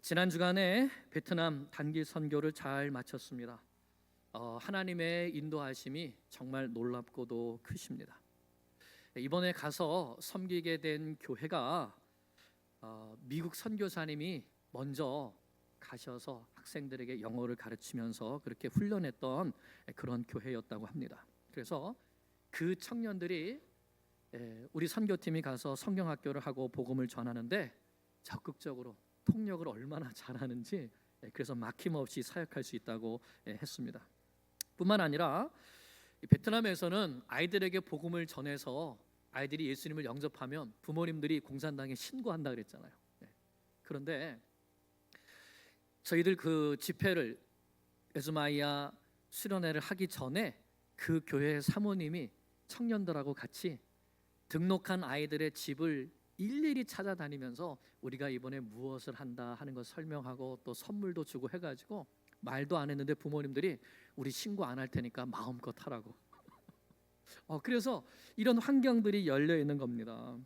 지난 주간에 베트남 단기 선교를 잘 마쳤습니다. 하나님의 인도하심이 정말 놀랍고도 크십니다. 이번에 가서 섬기게 된 교회가 미국 선교사님이 먼저 가셔서 학생들에게 영어를 가르치면서 그렇게 훈련했던 그런 교회였다고 합니다. 그래서 그 청년들이 우리 선교팀이 가서 성경학교를 하고 복음을 전하는데 적극적으로 통역을 얼마나 잘하는지, 그래서 막힘없이 사역할 수 있다고 했습니다. 뿐만 아니라 베트남에서는 아이들에게 복음을 전해서 아이들이 예수님을 영접하면 부모님들이 공산당에 신고한다 그랬잖아요. 그런데 저희들 그 집회를 에즈마이아 수련회를 하기 전에 그 교회 사모님이 청년들하고 같이 등록한 아이들의 집을 일일이 찾아다니면서 우리가 이번에 무엇을 한다 하는 걸 설명하고 또 선물도 주고 해가지고 말도 안 했는데 부모님들이 우리 신고 안 할 테니까 마음껏 하라고. 그래서 이런 환경들이 열려 있는 겁니다.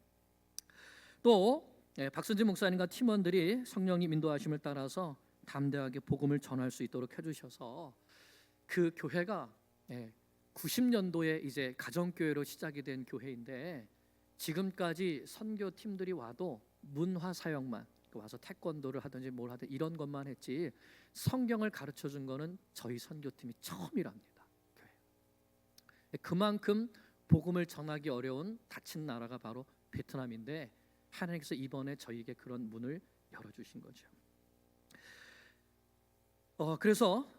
또 박선진 목사님과 팀원들이 성령님 인도하심을 따라서 담대하게 복음을 전할 수 있도록 해주셔서 그 교회가 90년도에 이제 가정교회로 시작이 된 교회인데 지금까지 선교팀들이 와도 문화 사역만 와서 태권도를 하든지 뭘 하든 이런 것만 했지 성경을 가르쳐 준 거는 저희 선교팀이 처음이랍니다. 그만큼 복음을 전하기 어려운 닫힌 나라가 바로 베트남인데 하나님께서 이번에 저희에게 그런 문을 열어주신 거죠. 그래서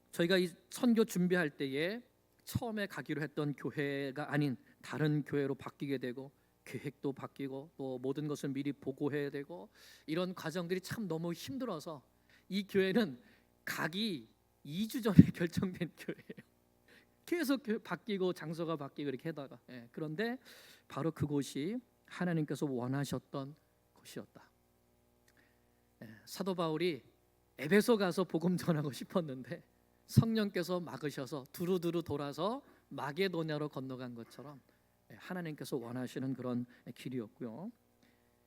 저희가 이 선교 준비할 때에 처음에 가기로 했던 교회가 아닌 다른 교회로 바뀌게 되고 계획도 바뀌고 또 모든 것을 미리 보고해야 되고 이런 과정들이 참 너무 힘들어서 이 교회는 가기 2주 전에 결정된 교회예요. 계속 바뀌고 장소가 바뀌고 이렇게 하다가 그런데 바로 그곳이 하나님께서 원하셨던 곳이었다. 사도 바울이 에베소 가서 복음 전하고 싶었는데 성령께서 막으셔서 두루두루 돌아서 마게도냐로 건너간 것처럼 하나님께서 원하시는 그런 길이었고요.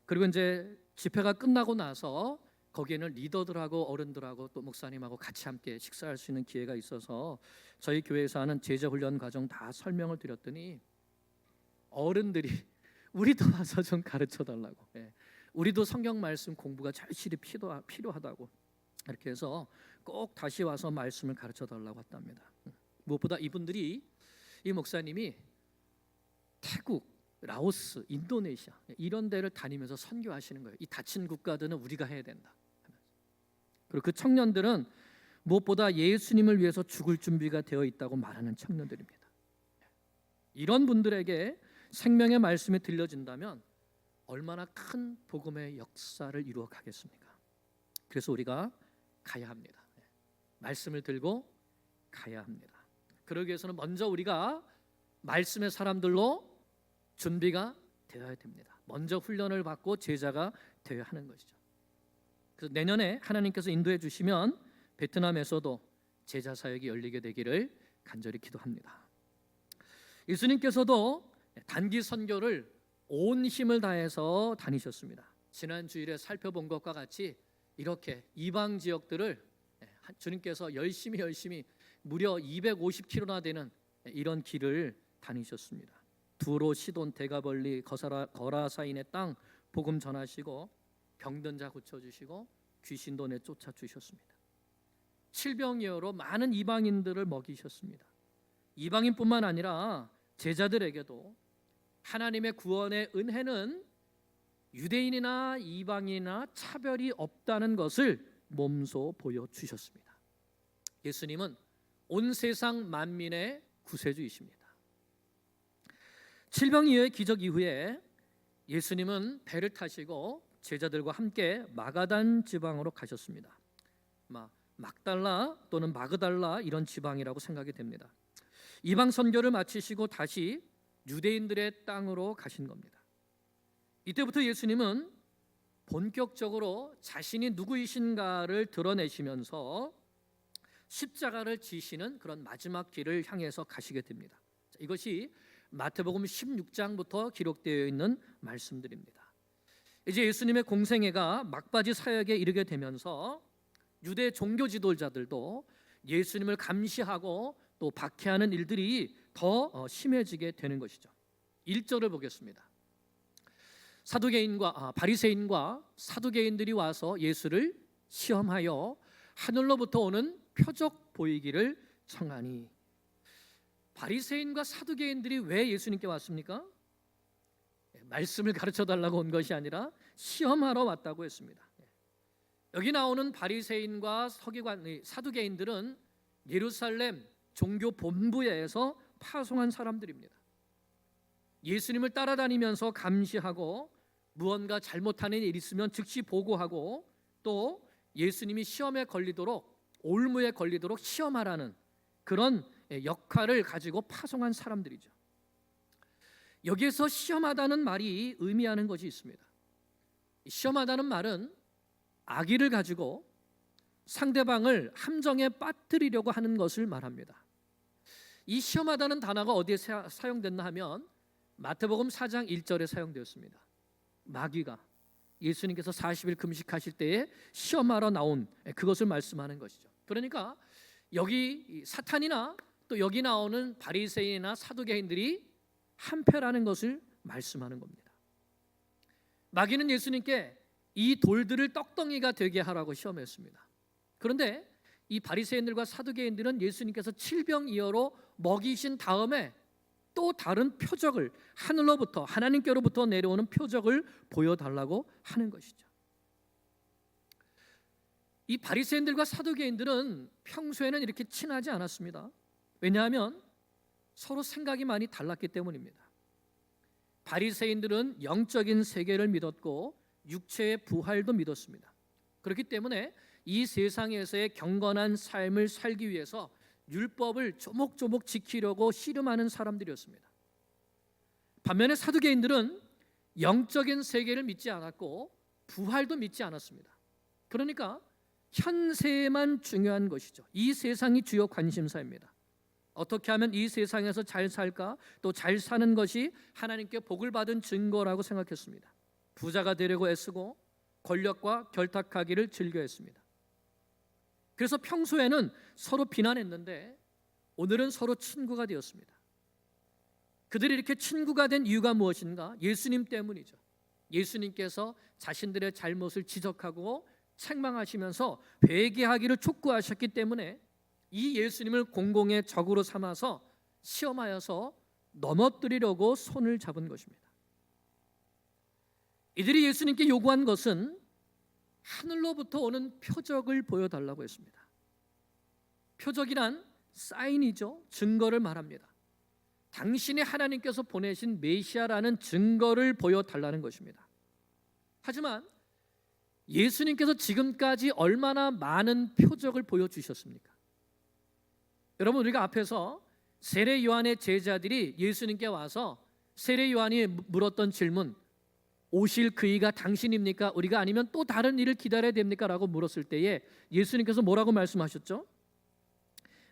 그리고 이제 집회가 끝나고 나서 거기에는 리더들하고 어른들하고 또 목사님하고 같이 함께 식사할 수 있는 기회가 있어서 저희 교회에서 하는 제자 훈련 과정 다 설명을 드렸더니 어른들이 우리도 와서 좀 가르쳐 달라고, 우리도 성경 말씀 공부가 절실히 필요하다고 이렇게 해서 꼭 다시 와서 말씀을 가르쳐 달라고 했답니다. 무엇보다 이분들이 이 목사님이 태국, 라오스, 인도네시아 이런 데를 다니면서 선교하시는 거예요. 이 닫힌 국가들은 우리가 해야 된다. 그리고 그 청년들은 무엇보다 예수님을 위해서 죽을 준비가 되어 있다고 말하는 청년들입니다. 이런 분들에게 생명의 말씀이 들려진다면 얼마나 큰 복음의 역사를 이루어 가겠습니까? 그래서 우리가 가야 합니다. 말씀을 들고 가야 합니다. 그러기 위해서는 먼저 우리가 말씀의 사람들로 준비가 되어야 됩니다. 먼저 훈련을 받고 제자가 되어야 하는 것이죠. 그래서 내년에 하나님께서 인도해 주시면 베트남에서도 제자 사역이 열리게 되기를 간절히 기도합니다. 예수님께서도 단기 선교를 온 힘을 다해서 다니셨습니다. 지난 주일에 살펴본 것과 같이 이렇게 이방 지역들을 주님께서 열심히 무려 250km나 되는 이런 길을 다니셨습니다. 두로, 시돈, 데가벌리, 거라사인의 땅 복음 전하시고 병든 자 고쳐주시고 귀신도 내쫓아 주셨습니다. 칠병이어로 많은 이방인들을 먹이셨습니다. 이방인뿐만 아니라 제자들에게도 하나님의 구원의 은혜는 유대인이나 이방인이나 차별이 없다는 것을 몸소 보여주셨습니다. 예수님은 온 세상 만민의 구세주이십니다. 칠병이어의 기적 이후에 예수님은 배를 타시고 제자들과 함께 마가단 지방으로 가셨습니다. 막달라 또는 마그달라 이런 지방이라고 생각이 됩니다. 이방 선교를 마치시고 다시 유대인들의 땅으로 가신 겁니다. 이때부터 예수님은 본격적으로 자신이 누구이신가를 드러내시면서 십자가를 지시는 그런 마지막 길을 향해서 가시게 됩니다. 이것이 마태복음 16장부터 기록되어 있는 말씀들입니다. 이제 예수님의 공생애가 막바지 사역에 이르게 되면서 유대 종교 지도자들도 예수님을 감시하고 또 박해하는 일들이 더 심해지게 되는 것이죠. 1절을 보겠습니다. 바리새인과 사두개인들이 와서 예수를 시험하여 하늘로부터 오는 표적 보이기를 청하니. 바리새인과 사두개인들이 왜 예수님께 왔습니까? 말씀을 가르쳐 달라고 온 것이 아니라 시험하러 왔다고 했습니다. 여기 나오는 바리새인과 사두개인들은 예루살렘 종교 본부에서 파송한 사람들입니다. 예수님을 따라다니면서 감시하고 무언가 잘못하는 일이 있으면 즉시 보고하고 또 예수님이 시험에 걸리도록 올무에 걸리도록 시험하라는 그런 역할을 가지고 파송한 사람들이죠. 여기에서 시험하다는 말이 의미하는 것이 있습니다. 시험하다는 말은 악의를 가지고 상대방을 함정에 빠뜨리려고 하는 것을 말합니다. 이 시험하다는 단어가 어디에 사용됐나 하면 마태복음 4장 1절에 사용되었습니다. 마귀가 예수님께서 40일 금식하실 때에 시험하러 나온 그것을 말씀하는 것이죠. 그러니까 여기 사탄이나 또 여기 나오는 바리새인이나 사두개인들이 한패라는 것을 말씀하는 겁니다. 마귀는 예수님께 이 돌들을 떡덩이가 되게 하라고 시험했습니다. 그런데 이 바리새인들과 사두개인들은 예수님께서 칠병이어로 먹이신 다음에 또 다른 표적을 하늘로부터 하나님께로부터 내려오는 표적을 보여달라고 하는 것이죠. 이 바리새인들과 사두개인들은 평소에는 이렇게 친하지 않았습니다. 왜냐하면 서로 생각이 많이 달랐기 때문입니다. 바리새인들은 영적인 세계를 믿었고 육체의 부활도 믿었습니다. 그렇기 때문에 이 세상에서의 경건한 삶을 살기 위해서 율법을 조목조목 지키려고 씨름하는 사람들이었습니다. 반면에 사두개인들은 영적인 세계를 믿지 않았고 부활도 믿지 않았습니다. 그러니까 현세만 중요한 것이죠. 이 세상이 주요 관심사입니다. 어떻게 하면 이 세상에서 잘 살까, 또 잘 사는 것이 하나님께 복을 받은 증거라고 생각했습니다. 부자가 되려고 애쓰고 권력과 결탁하기를 즐겨했습니다. 그래서 평소에는 서로 비난했는데 오늘은 서로 친구가 되었습니다. 그들이 이렇게 친구가 된 이유가 무엇인가? 예수님 때문이죠. 예수님께서 자신들의 잘못을 지적하고 책망하시면서 회개하기를 촉구하셨기 때문에 이 예수님을 공공의 적으로 삼아서 시험하여서 넘어뜨리려고 손을 잡은 것입니다. 이들이 예수님께 요구한 것은 하늘로부터 오는 표적을 보여달라고 했습니다. 표적이란 사인이죠. 증거를 말합니다. 당신이 하나님께서 보내신 메시아라는 증거를 보여달라는 것입니다. 하지만 예수님께서 지금까지 얼마나 많은 표적을 보여주셨습니까? 여러분, 우리가 앞에서 세례 요한의 제자들이 예수님께 와서 세례 요한이 물었던 질문, 오실 그이가 당신입니까? 우리가 아니면 또 다른 일을 기다려야 됩니까? 라고 물었을 때에 예수님께서 뭐라고 말씀하셨죠?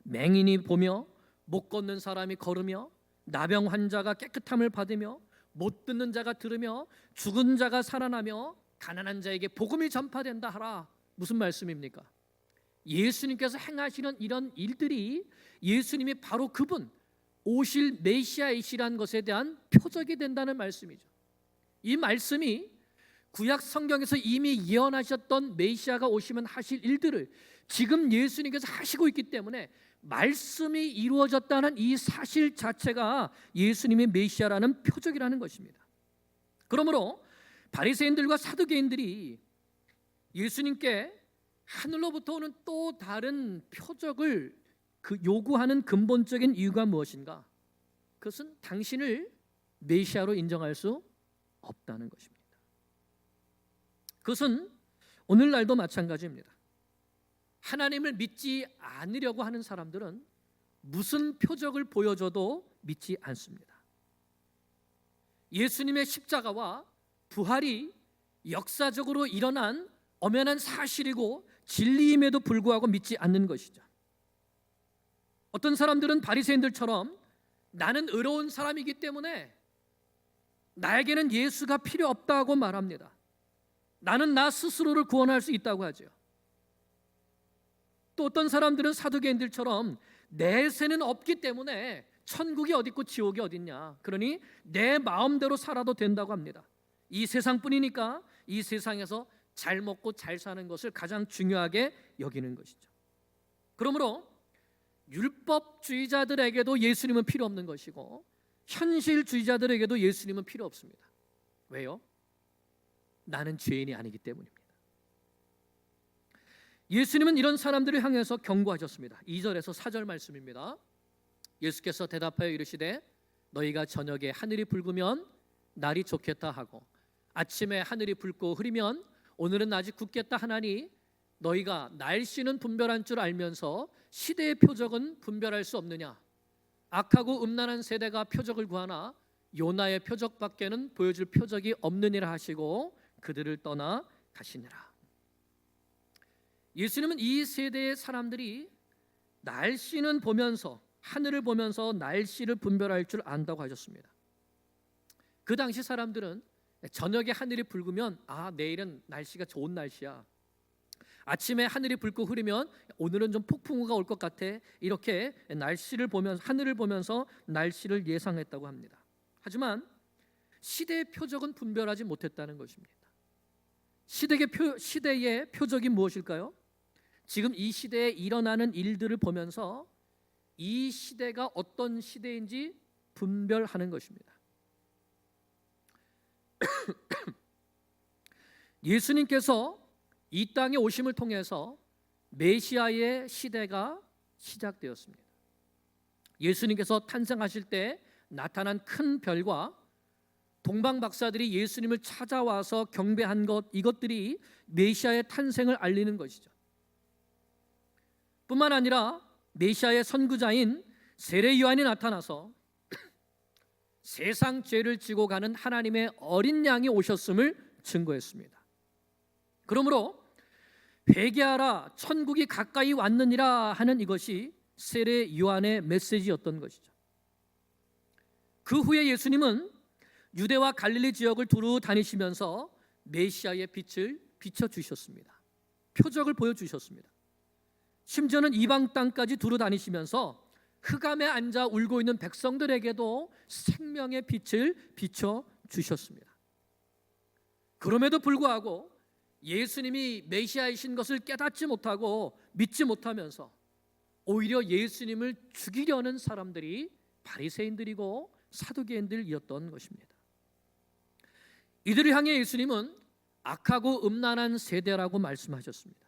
맹인이 보며 못 걷는 사람이 걸으며 나병 환자가 깨끗함을 받으며 못 듣는 자가 들으며 죽은 자가 살아나며 가난한 자에게 복음이 전파된다 하라. 무슨 말씀입니까? 예수님께서 행하시는 이런 일들이 예수님이 바로 그분 오실 메시아이시라는 것에 대한 표적이 된다는 말씀이죠. 이 말씀이 구약 성경에서 이미 예언하셨던 메시아가 오시면 하실 일들을 지금 예수님께서 하시고 있기 때문에 말씀이 이루어졌다는 이 사실 자체가 예수님의 메시아라는 표적이라는 것입니다. 그러므로 바리새인들과 사두개인들이 예수님께 하늘로부터 오는 또 다른 표적을 요구하는 근본적인 이유가 무엇인가? 그것은 당신을 메시아로 인정할 수 없다는 것입니다. 그것은 오늘날도 마찬가지입니다. 하나님을 믿지 않으려고 하는 사람들은 무슨 표적을 보여줘도 믿지 않습니다. 예수님의 십자가와 부활이 역사적으로 일어난 엄연한 사실이고 진리임에도 불구하고 믿지 않는 것이죠. 어떤 사람들은 바리새인들처럼 나는 의로운 사람이기 때문에 나에게는 예수가 필요 없다고 말합니다. 나는 나 스스로를 구원할 수 있다고 하죠. 또 어떤 사람들은 사두개인들처럼 내세는 없기 때문에 천국이 어디 있고 지옥이 어디 있냐, 그러니 내 마음대로 살아도 된다고 합니다. 이 세상뿐이니까 이 세상에서 잘 먹고 잘 사는 것을 가장 중요하게 여기는 것이죠. 그러므로 율법주의자들에게도 예수님은 필요 없는 것이고 현실주의자들에게도 예수님은 필요 없습니다. 왜요? 나는 죄인이 아니기 때문입니다. 예수님은 이런 사람들을 향해서 경고하셨습니다. 2절에서 4절 말씀입니다. 예수께서 대답하여 이르시되 너희가 저녁에 하늘이 붉으면 날이 좋겠다 하고 아침에 하늘이 붉고 흐리면 오늘은 아직 굳겠다 하나니 너희가 날씨는 분별한 줄 알면서 시대의 표적은 분별할 수 없느냐? 악하고 음란한 세대가 표적을 구하나 요나의 표적밖에는 보여줄 표적이 없느니라 하시고 그들을 떠나 가시니라. 예수님은 이 세대의 사람들이 날씨는 보면서, 하늘을 보면서 날씨를 분별할 줄 안다고 하셨습니다. 그 당시 사람들은 저녁에 하늘이 붉으면 내일은 날씨가 좋은 날씨야, 아침에 하늘이 붉고 흐리면 오늘은 좀 폭풍우가 올 것 같아, 이렇게 날씨를 보면서, 하늘을 보면서 날씨를 예상했다고 합니다. 하지만 시대의 표적은 분별하지 못했다는 것입니다. 시대의 표적이 무엇일까요? 지금 이 시대에 일어나는 일들을 보면서 이 시대가 어떤 시대인지 분별하는 것입니다. 예수님께서 이 땅에 오심을 통해서 메시아의 시대가 시작되었습니다. 예수님께서 탄생하실 때 나타난 큰 별과 동방 박사들이 예수님을 찾아와서 경배한 것, 이것들이 메시아의 탄생을 알리는 것이죠. 뿐만 아니라 메시아의 선구자인 세례 요한이 나타나서 세상 죄를 지고 가는 하나님의 어린 양이 오셨음을 증거했습니다. 그러므로 회개하라, 천국이 가까이 왔느니라 하는 이것이 세례 요한의 메시지였던 것이죠. 그 후에 예수님은 유대와 갈릴리 지역을 두루 다니시면서 메시아의 빛을 비춰주셨습니다. 표적을 보여주셨습니다. 심지어는 이방 땅까지 두루 다니시면서 흑암에 앉아 울고 있는 백성들에게도 생명의 빛을 비춰주셨습니다. 그럼에도 불구하고 예수님이 메시아이신 것을 깨닫지 못하고 믿지 못하면서 오히려 예수님을 죽이려는 사람들이 바리새인들이고 사두개인들이었던 것입니다. 이들을 향해 예수님은 악하고 음란한 세대라고 말씀하셨습니다.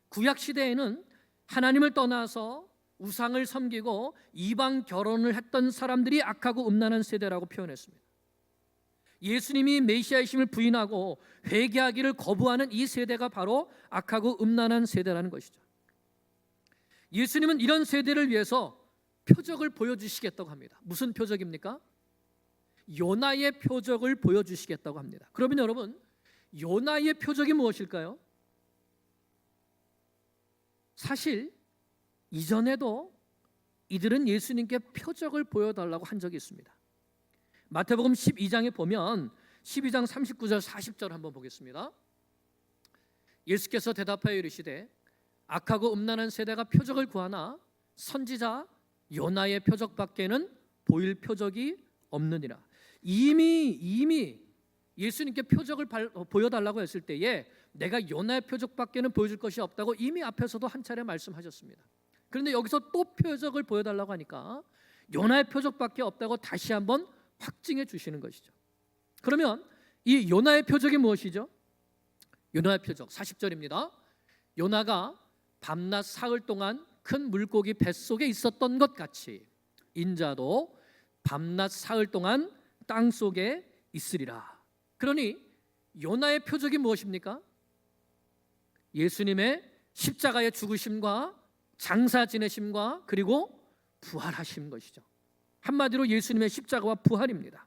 구약 시대에는 하나님을 떠나서 우상을 섬기고 이방 결혼을 했던 사람들이 악하고 음란한 세대라고 표현했습니다. 예수님이 메시아이심을 부인하고 회개하기를 거부하는 이 세대가 바로 악하고 음란한 세대라는 것이죠. 예수님은 이런 세대를 위해서 표적을 보여주시겠다고 합니다. 무슨 표적입니까? 요나의 표적을 보여주시겠다고 합니다. 그러면 여러분, 요나의 표적이 무엇일까요? 사실 이전에도 이들은 예수님께 표적을 보여달라고 한 적이 있습니다. 마태복음 12장에 보면 12장 39절 40절 한번 보겠습니다. 예수께서 대답하여 이르시되 악하고 음란한 세대가 표적을 구하나 선지자 요나의 표적밖에는 보일 표적이 없느니라. 이미 예수님께 표적을 보여달라고 했을 때에 내가 요나의 표적밖에는 보여줄 것이 없다고 이미 앞에서도 한 차례 말씀하셨습니다. 그런데 여기서 또 표적을 보여달라고 하니까 요나의 표적밖에 없다고 다시 한번 확증해 주시는 것이죠. 그러면 이 요나의 표적이 무엇이죠? 요나의 표적 40절입니다. 요나가 밤낮 사흘 동안 큰 물고기 뱃속에 있었던 것 같이 인자도 밤낮 사흘 동안 땅속에 있으리라. 그러니 요나의 표적이 무엇입니까? 예수님의 십자가의 죽으심과 장사 지내심과 그리고 부활하신 것이죠. 한마디로 예수님의 십자가와 부활입니다.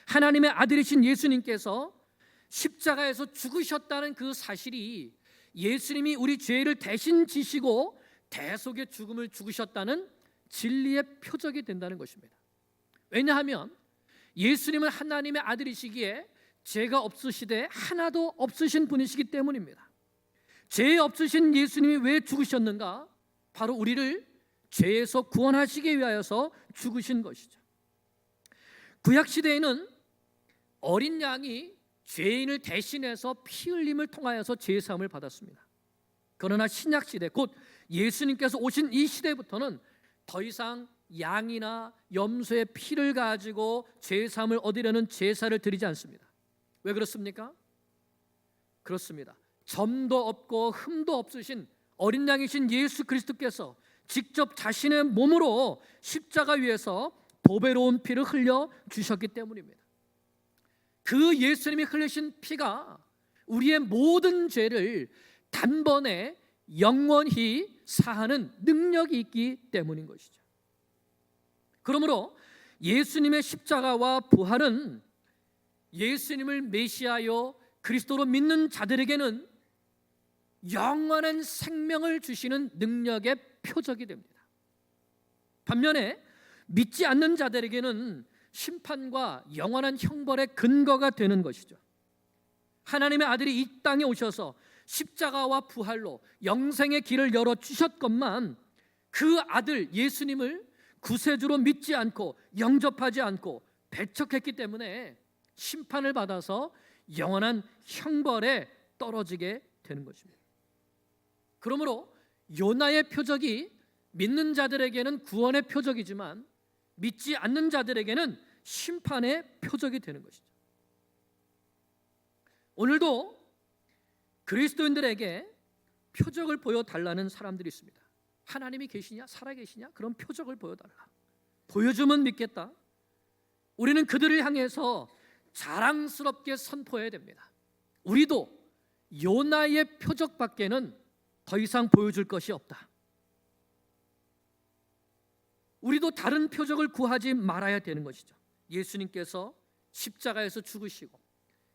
하나님의 아들이신 예수님께서 십자가에서 죽으셨다는 그 사실이 예수님이 우리 죄를 대신 지시고 대속의 죽음을 죽으셨다는 진리의 표적이 된다는 것입니다. 왜냐하면 예수님은 하나님의 아들이시기에 죄가 없으시되 하나도 없으신 분이시기 때문입니다. 죄 없으신 예수님이 왜 죽으셨는가? 바로 우리를 죄에서 구원하시기 위하여서 죽으신 것이죠. 구약 시대에는 어린 양이 죄인을 대신해서 피 흘림을 통하여서 죄 사함을 받았습니다. 그러나 신약 시대, 곧 예수님께서 오신 이 시대부터는 더 이상 양이나 염소의 피를 가지고 죄 사함을 얻으려는 제사를 드리지 않습니다. 왜 그렇습니까? 그렇습니다. 점도 없고 흠도 없으신 어린 양이신 예수 그리스도께서 직접 자신의 몸으로 십자가 위에서 보배로운 피를 흘려 주셨기 때문입니다. 그 예수님이 흘리신 피가 우리의 모든 죄를 단번에 영원히 사하는 능력이 있기 때문인 것이죠. 그러므로 예수님의 십자가와 부활은 예수님을 메시아요 그리스도로 믿는 자들에게는 영원한 생명을 주시는 능력의 표적이 됩니다. 반면에 믿지 않는 자들에게는 심판과 영원한 형벌의 근거가 되는 것이죠. 하나님의 아들이 이 땅에 오셔서 십자가와 부활로 영생의 길을 열어주셨건만 그 아들 예수님을 구세주로 믿지 않고 영접하지 않고 배척했기 때문에 심판을 받아서 영원한 형벌에 떨어지게 되는 것입니다. 그러므로 요나의 표적이 믿는 자들에게는 구원의 표적이지만 믿지 않는 자들에게는 심판의 표적이 되는 것이죠. 오늘도 그리스도인들에게 표적을 보여달라는 사람들이 있습니다. 하나님이 계시냐? 살아계시냐? 그런 표적을 보여달라. 보여주면 믿겠다. 우리는 그들을 향해서 자랑스럽게 선포해야 됩니다. 우리도 요나의 표적밖에는 더 이상 보여줄 것이 없다. 우리도 다른 표적을 구하지 말아야 되는 것이죠. 예수님께서 십자가에서 죽으시고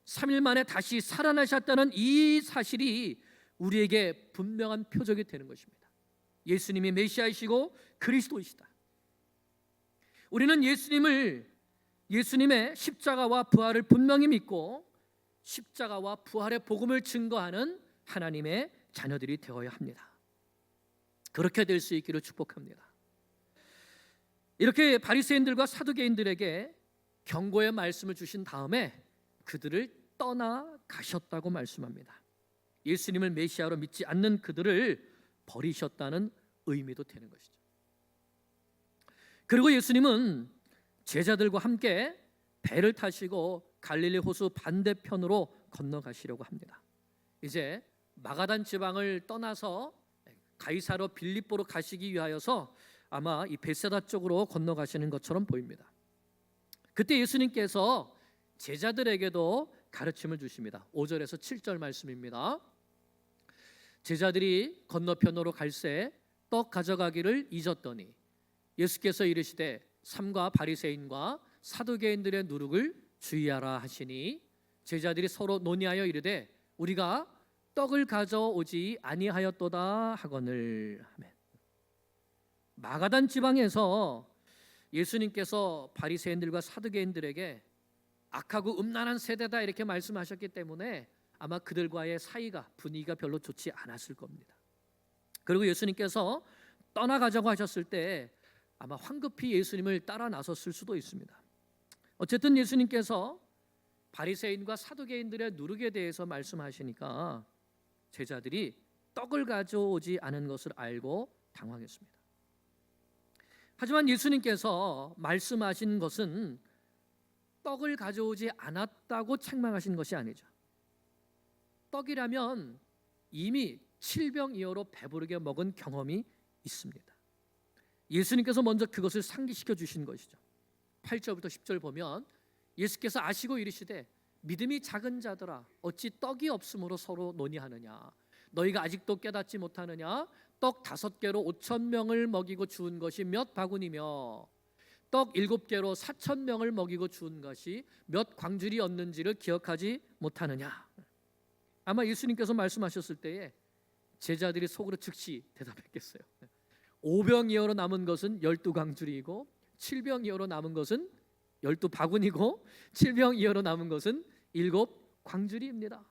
3일 만에 다시 살아나셨다는 이 사실이 우리에게 분명한 표적이 되는 것입니다. 예수님이 메시아이시고 그리스도이시다. 우리는 예수님의 십자가와 부활을 분명히 믿고 십자가와 부활의 복음을 증거하는 하나님의 자녀들이 되어야 합니다. 그렇게 될 수 있기를 축복합니다. 이렇게 바리새인들과 사두개인들에게 경고의 말씀을 주신 다음에 그들을 떠나가셨다고 말씀합니다. 예수님을 메시아로 믿지 않는 그들을 버리셨다는 의미도 되는 것이죠. 그리고 예수님은 제자들과 함께 배를 타시고 갈릴리 호수 반대편으로 건너가시려고 합니다. 이제 마가단 지방을 떠나서 가이사랴 빌립보로 가시기 위하여서 아마 이 베세다 쪽으로 건너가시는 것처럼 보입니다. 그때 예수님께서 제자들에게도 가르침을 주십니다. 5절에서 7절 말씀입니다. 제자들이 건너편으로 갈새 떡 가져가기를 잊었더니 예수께서 이르시되 삼가 바리새인과 사두개인들의 누룩을 주의하라 하시니 제자들이 서로 논의하여 이르되 우리가 떡을 가져오지 아니하였도다 하거늘. 아멘. 마가단 지방에서 예수님께서 바리새인들과 사두개인들에게 악하고 음란한 세대다 이렇게 말씀하셨기 때문에 아마 그들과의 사이가 분위기가 별로 좋지 않았을 겁니다. 그리고 예수님께서 떠나가자고 하셨을 때 아마 황급히 예수님을 따라 나섰을 수도 있습니다. 어쨌든 예수님께서 바리새인과 사두개인들의 누룩에 대해서 말씀하시니까 제자들이 떡을 가져오지 않은 것을 알고 당황했습니다. 하지만 예수님께서 말씀하신 것은 떡을 가져오지 않았다고 책망하신 것이 아니죠. 떡이라면 이미 칠병이어로 배부르게 먹은 경험이 있습니다. 예수님께서 먼저 그것을 상기시켜 주신 것이죠. 8절부터 10절 보면 예수께서 아시고 이르시되 믿음이 작은 자들아 어찌 떡이 없으므로 서로 논의하느냐. 너희가 아직도 깨닫지 못하느냐. 떡 5개로 5,000명을 먹이고 주운 것이 몇 바구니며 떡 7개로 4,000명을 먹이고 주운 것이 몇 광줄이었는지를 기억하지 못하느냐. 아마 예수님께서 말씀하셨을 때에 제자들이 속으로 즉시 대답했겠어요. 5병이어로 남은 것은 12광줄이고 7병이어로 남은 것은 12바구니고 7병이어로 남은 것은 일곱 광주리입니다.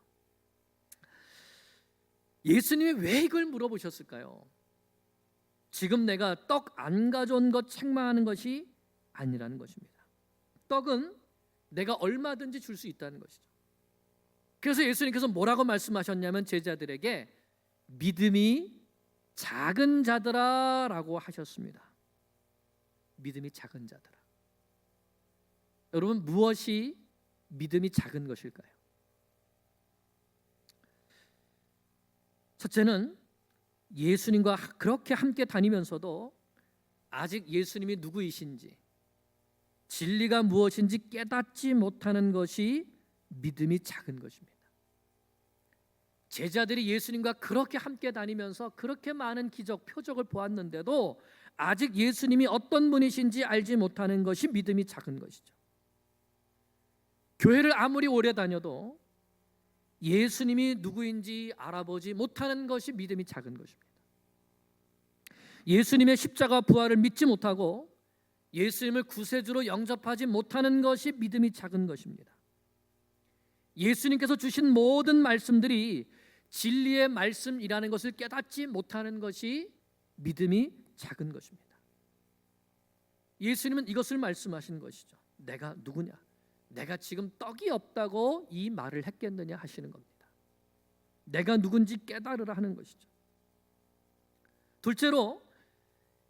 예수님이 왜 이걸 물어보셨을까요? 지금 내가 떡 안 가져온 것 책망하는 것이 아니라는 것입니다. 떡은 내가 얼마든지 줄 수 있다는 것이죠. 그래서 예수님께서 뭐라고 말씀하셨냐면 제자들에게 믿음이 작은 자들아 라고 하셨습니다. 믿음이 작은 자들아. 여러분, 무엇이 믿음이 작은 것일까요? 첫째는 예수님과 그렇게 함께 다니면서도 아직 예수님이 누구이신지, 진리가 무엇인지 깨닫지 못하는 것이 믿음이 작은 것입니다. 제자들이 예수님과 그렇게 함께 다니면서 그렇게 많은 기적, 표적을 보았는데도 아직 예수님이 어떤 분이신지 알지 못하는 것이 믿음이 작은 것이죠. 교회를 아무리 오래 다녀도 예수님이 누구인지 알아보지 못하는 것이 믿음이 작은 것입니다. 예수님의 십자가 부활을 믿지 못하고 예수님을 구세주로 영접하지 못하는 것이 믿음이 작은 것입니다. 예수님께서 주신 모든 말씀들이 진리의 말씀이라는 것을 깨닫지 못하는 것이 믿음이 작은 것입니다. 예수님은 이것을 말씀하신 것이죠. 내가 누구냐? 내가 지금 떡이 없다고 이 말을 했겠느냐 하시는 겁니다. 내가 누군지 깨달으라 하는 것이죠. 둘째로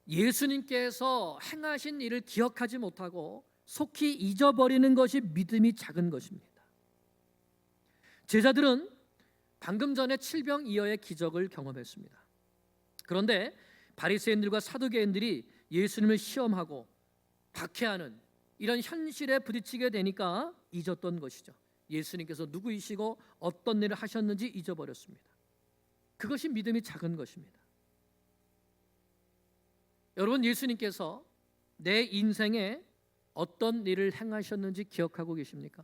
예수님께서 행하신 일을 기억하지 못하고 속히 잊어버리는 것이 믿음이 작은 것입니다. 제자들은 방금 전에 칠병이어의 기적을 경험했습니다. 그런데 바리새인들과 사두개인들이 예수님을 시험하고 박해하는 이런 현실에 부딪히게 되니까 잊었던 것이죠. 예수님께서 누구이시고 어떤 일을 하셨는지 잊어버렸습니다. 그것이 믿음이 작은 것입니다. 여러분, 예수님께서 내 인생에 어떤 일을 행하셨는지 기억하고 계십니까?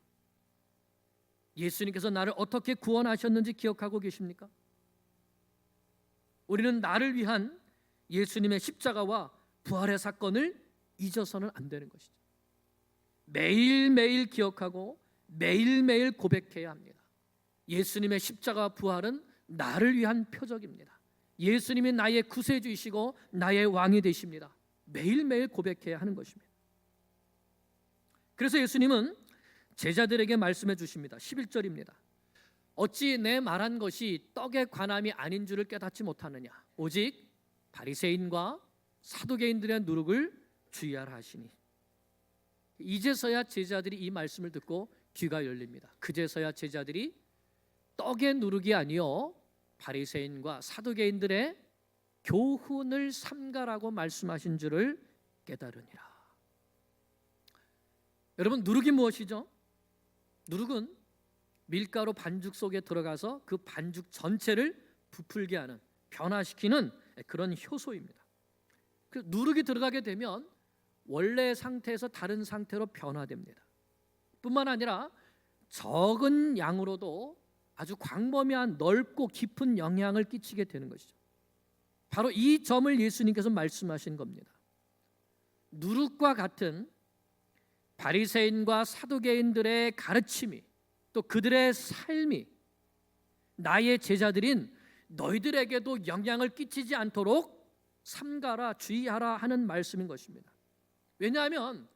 예수님께서 나를 어떻게 구원하셨는지 기억하고 계십니까? 우리는 나를 위한 예수님의 십자가와 부활의 사건을 잊어서는 안 되는 것이죠. 매일매일 기억하고 매일매일 고백해야 합니다. 예수님의 십자가 부활은 나를 위한 표적입니다. 예수님이 나의 구세주이시고 나의 왕이 되십니다. 매일매일 고백해야 하는 것입니다. 그래서 예수님은 제자들에게 말씀해 주십니다. 11절입니다. 어찌 내 말한 것이 떡의 관함이 아닌 줄을 깨닫지 못하느냐? 오직 바리새인과 사두개인들의 누룩을 주의하라 하시니. 이제서야 제자들이 이 말씀을 듣고 귀가 열립니다. 그제서야 제자들이 떡의 누룩이 아니요 바리새인과 사두개인들의 교훈을 삼가라고 말씀하신 줄을 깨달으니라. 여러분, 누룩이 무엇이죠? 누룩은 밀가루 반죽 속에 들어가서 그 반죽 전체를 부풀게 하는, 변화시키는 그런 효소입니다. 그 누룩이 들어가게 되면 원래 상태에서 다른 상태로 변화됩니다. 뿐만 아니라 적은 양으로도 아주 광범위한 넓고 깊은 영향을 끼치게 되는 것이죠. 바로 이 점을 예수님께서 말씀하신 겁니다. 누룩과 같은 바리새인과 사두개인들의 가르침이, 또 그들의 삶이 나의 제자들인 너희들에게도 영향을 끼치지 않도록 삼가라, 주의하라 하는 말씀인 것입니다. 왜냐하면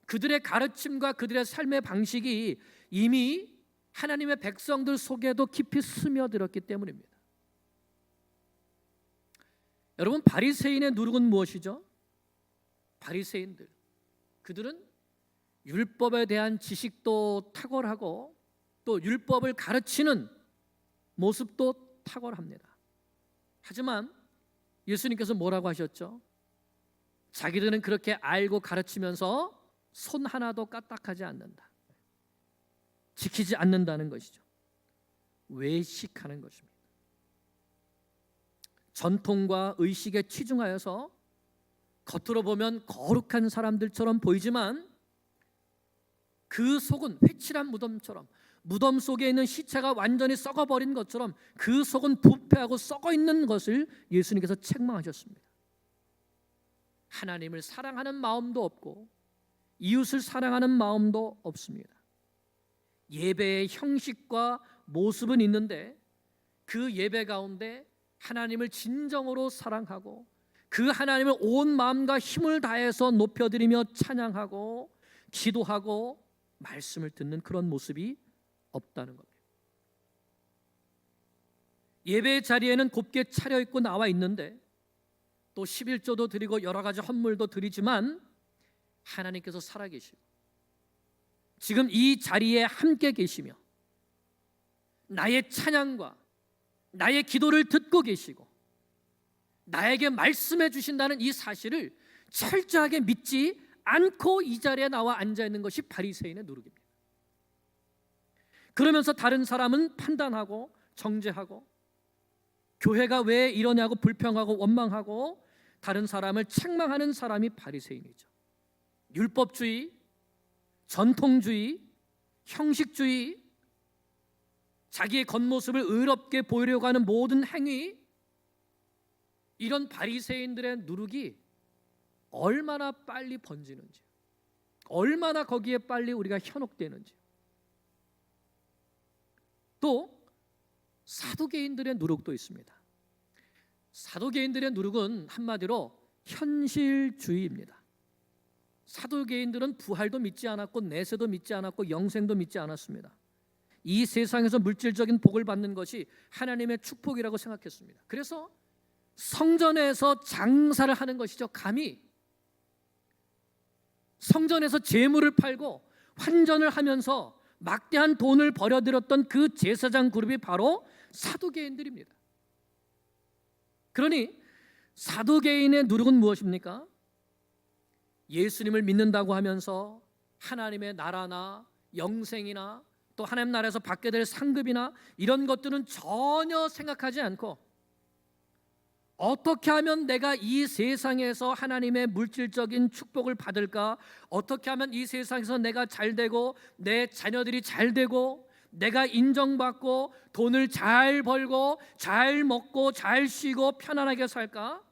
그들의 가르침과 그들의 삶의 방식이 이미 하나님의 백성들 속에도 깊이 스며들었기 때문입니다. 여러분, 바리새인의 누룩은 무엇이죠? 바리새인들, 그들은 율법에 대한 지식도 탁월하고 또 율법을 가르치는 모습도 탁월합니다. 하지만 예수님께서 뭐라고 하셨죠? 자기들은 그렇게 알고 가르치면서 손 하나도 까딱하지 않는다. 지키지 않는다는 것이죠. 외식하는 것입니다. 전통과 의식에 치중하여서 겉으로 보면 거룩한 사람들처럼 보이지만 그 속은 회칠한 무덤처럼, 무덤 속에 있는 시체가 완전히 썩어버린 것처럼 그 속은 부패하고 썩어있는 것을 예수님께서 책망하셨습니다. 하나님을 사랑하는 마음도 없고 이웃을 사랑하는 마음도 없습니다. 예배의 형식과 모습은 있는데 그 예배 가운데 하나님을 진정으로 사랑하고 그 하나님을 온 마음과 힘을 다해서 높여드리며 찬양하고 기도하고 말씀을 듣는 그런 모습이 없다는 겁니다. 예배의 자리에는 곱게 차려입고 나와 있는데 또 11조도 드리고 여러 가지 헌물도 드리지만 하나님께서 살아계시고 지금 이 자리에 함께 계시며 나의 찬양과 나의 기도를 듣고 계시고 나에게 말씀해 주신다는 이 사실을 철저하게 믿지 않고 이 자리에 나와 앉아 있는 것이 바리새인의 누룩입니다. 그러면서 다른 사람은 판단하고 정죄하고 교회가 왜 이러냐고 불평하고 원망하고 다른 사람을 책망하는 사람이 바리새인이죠. 율법주의, 전통주의, 형식주의, 자기의 겉모습을 의롭게 보이려고 하는 모든 행위, 이런 바리새인들의 누룩이 얼마나 빨리 번지는지, 얼마나 거기에 빨리 우리가 현혹되는지. 또 사두개인들의 누룩도 있습니다. 사두개인들의 누룩은 한마디로 현실주의입니다. 사두개인들은 부활도 믿지 않았고 내세도 믿지 않았고 영생도 믿지 않았습니다. 이 세상에서 물질적인 복을 받는 것이 하나님의 축복이라고 생각했습니다. 그래서 성전에서 장사를 하는 것이죠. 감히 성전에서 재물을 팔고 환전을 하면서 막대한 돈을 벌여들였던 그 제사장 그룹이 바로 사두개인들입니다. 그러니 사두개인의 누룩은 무엇입니까? 예수님을 믿는다고 하면서 하나님의 나라나 영생이나 또 하나님 나라에서 받게 될 상급이나 이런 것들은 전혀 생각하지 않고 어떻게 하면 내가 이 세상에서 하나님의 물질적인 축복을 받을까? 어떻게 하면 이 세상에서 내가 잘 되고 내 자녀들이 잘 되고 내가 인정받고 돈을 잘 벌고 잘 먹고 잘 쉬고 편안하게 살까?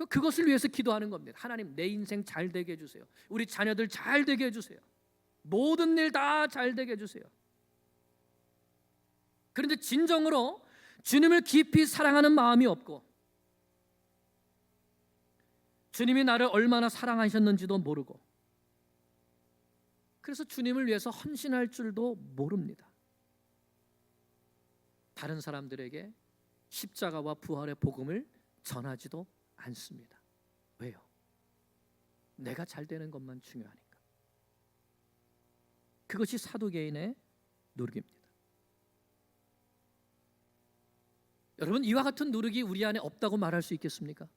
그것을 위해서 기도하는 겁니다. 하나님, 내 인생 잘 되게 해주세요. 우리 자녀들 잘 되게 해주세요. 모든 일 다 잘 되게 해주세요. 그런데 진정으로 주님을 깊이 사랑하는 마음이 없고 주님이 나를 얼마나 사랑하셨는지도 모르고 그래서 주님을 위해서 헌신할 줄도 모릅니다. 다른 사람들에게 십자가와 부활의 복음을 전하지도 않습니다. 왜요? 내가 잘 되는 것만 중요하니까. 그것이 사두개인의 누룩입니다. 여러분, 이와 같은 누룩이 우리 안에 없다고 말할 수 있겠습니까?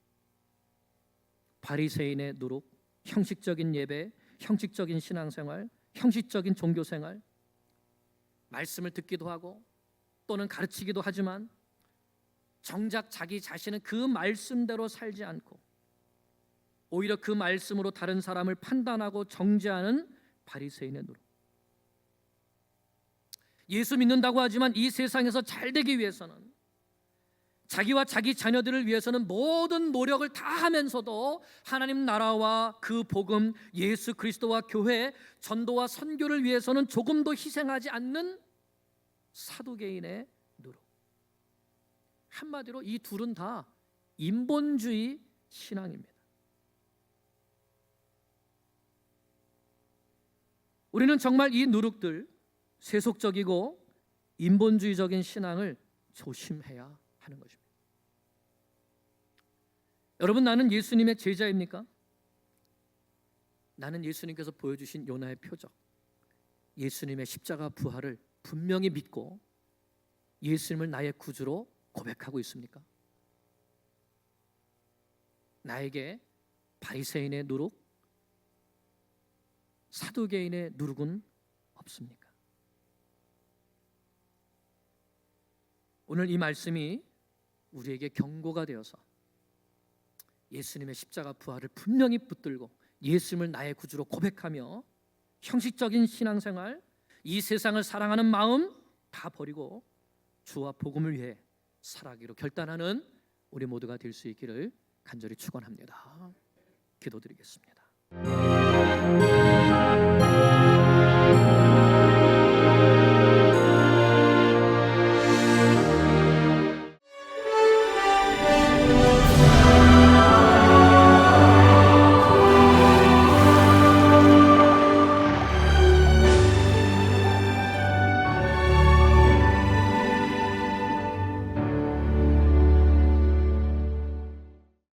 바리새인의 누룩, 형식적인 예배, 형식적인 신앙생활, 형식적인 종교생활, 말씀을 듣기도 하고 또는 가르치기도 하지만 정작 자기 자신은 그 말씀대로 살지 않고 오히려 그 말씀으로 다른 사람을 판단하고 정죄하는 바리새인의 누룩. 예수 믿는다고 하지만 이 세상에서 잘 되기 위해서는 자기와 자기 자녀들을 위해서는 모든 노력을 다 하면서도 하나님 나라와 그 복음, 예수 그리스도와 교회, 전도와 선교를 위해서는 조금도 희생하지 않는 사두개인의 누룩. 한마디로 이 둘은 다 인본주의 신앙입니다. 우리는 정말 이 누룩들, 세속적이고 인본주의적인 신앙을 조심해야 하는 것입니다. 여러분, 나는 예수님의 제자입니까? 나는 예수님께서 보여주신 요나의 표적, 예수님의 십자가 부활을 분명히 믿고 예수님을 나의 구주로 고백하고 있습니까? 나에게 바리새인의 누룩, 사두개인의 누룩은 없습니까? 오늘 이 말씀이 우리에게 경고가 되어서 예수님의 십자가 부활을 분명히 붙들고 예수님을 나의 구주로 고백하며 형식적인 신앙생활, 이 세상을 사랑하는 마음 다 버리고 주와 복음을 위해 살아가기로 결단하는 우리 모두가 될 수 있기를 간절히 축원합니다. 기도드리겠습니다.